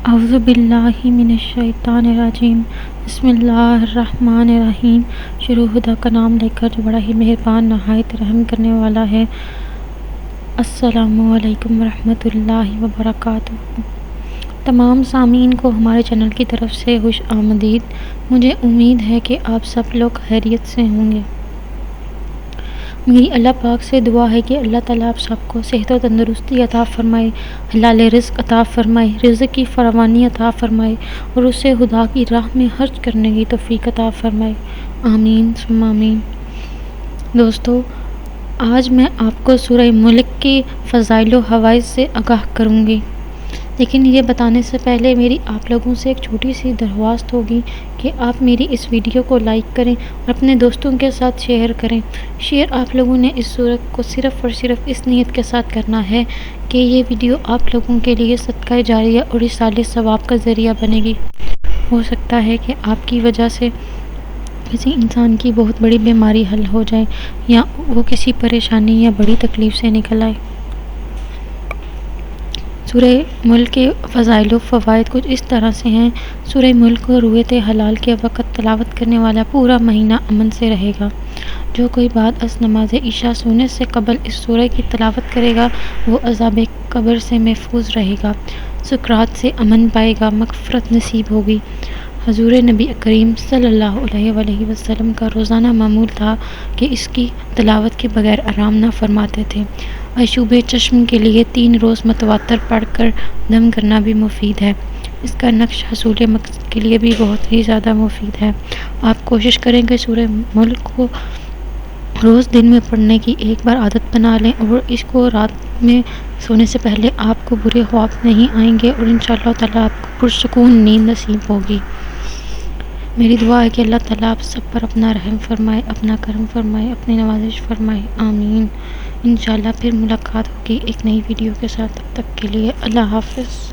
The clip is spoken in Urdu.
اعوذ باللہ من الشیطان الرجیم، بسم اللہ الرحمن الرحیم۔ شروع خدا کا نام لے کر جو بڑا ہی مہربان نہایت رحم کرنے والا ہے۔ السلام علیکم ورحمۃ اللہ وبرکاتہ۔ تمام سامعین کو ہمارے چینل کی طرف سے خوش آمدید۔ مجھے امید ہے کہ آپ سب لوگ خیریت سے ہوں گے۔ میری اللہ پاک سے دعا ہے کہ اللہ تعالیٰ آپ سب کو صحت و تندرستی عطا فرمائے، حلال رزق عطا فرمائے، رزق کی فراوانی عطا فرمائے اور اسے خدا کی راہ میں خرچ کرنے کی توفیق عطا فرمائے، آمین ثم آمین۔ دوستو، آج میں آپ کو سورہ ملک کے فضائل و فوائد سے آگاہ کروں گی، لیکن یہ بتانے سے پہلے میری آپ لوگوں سے ایک چھوٹی سی درخواست ہوگی کہ آپ میری اس ویڈیو کو لائک کریں اور اپنے دوستوں کے ساتھ شیئر کریں۔ شیئر آپ لوگوں نے اس صورت کو صرف اور صرف اس نیت کے ساتھ کرنا ہے کہ یہ ویڈیو آپ لوگوں کے لیے صدقہ جاریہ اور ایصال ثواب کا ذریعہ بنے گی۔ ہو سکتا ہے کہ آپ کی وجہ سے کسی انسان کی بہت بڑی بیماری حل ہو جائے یا وہ کسی پریشانی یا بڑی تکلیف سے نکل آئے۔ سورہ ملک کے فضائل و فوائد کچھ اس طرح سے ہیں۔ سورہ ملک کو رویت حلال کے وقت تلاوت کرنے والا پورا مہینہ امن سے رہے گا۔ جو کوئی بعد از نماز عشاء سونے سے قبل اس سورہ کی تلاوت کرے گا وہ عذاب قبر سے محفوظ رہے گا، سکرات سے امن پائے گا، مغفرت نصیب ہوگی۔ حضور نبی کریم صلی اللہ علیہ وآلہ وسلم کا روزانہ معمول تھا کہ اس کی تلاوت کے بغیر آرام نہ فرماتے تھے۔ عیوب چشم کے لیے 3 روز متواتر پڑھ کر دم کرنا بھی مفید ہے۔ اس کا نقش حصول مقصد کے لیے بھی بہت ہی زیادہ مفید ہے۔ آپ کوشش کریں کہ سورہ ملک کو روز دن میں پڑھنے کی ایک بار عادت بنا لیں اور اس کو رات میں سونے سے پہلے آپ کو برے خواب نہیں آئیں گے اور انشاءاللہ تعالیٰ آپ کو پرسکون نیند نصیب ہوگی۔ میری دعا ہے کہ اللہ تعالیٰ آپ سب پر اپنا رحم فرمائے، اپنا کرم فرمائے، اپنی نوازش فرمائے، آمین۔ انشاءاللہ پھر ملاقات ہوگی ایک نئی ویڈیو کے ساتھ، تب تک کے لیے اللہ حافظ۔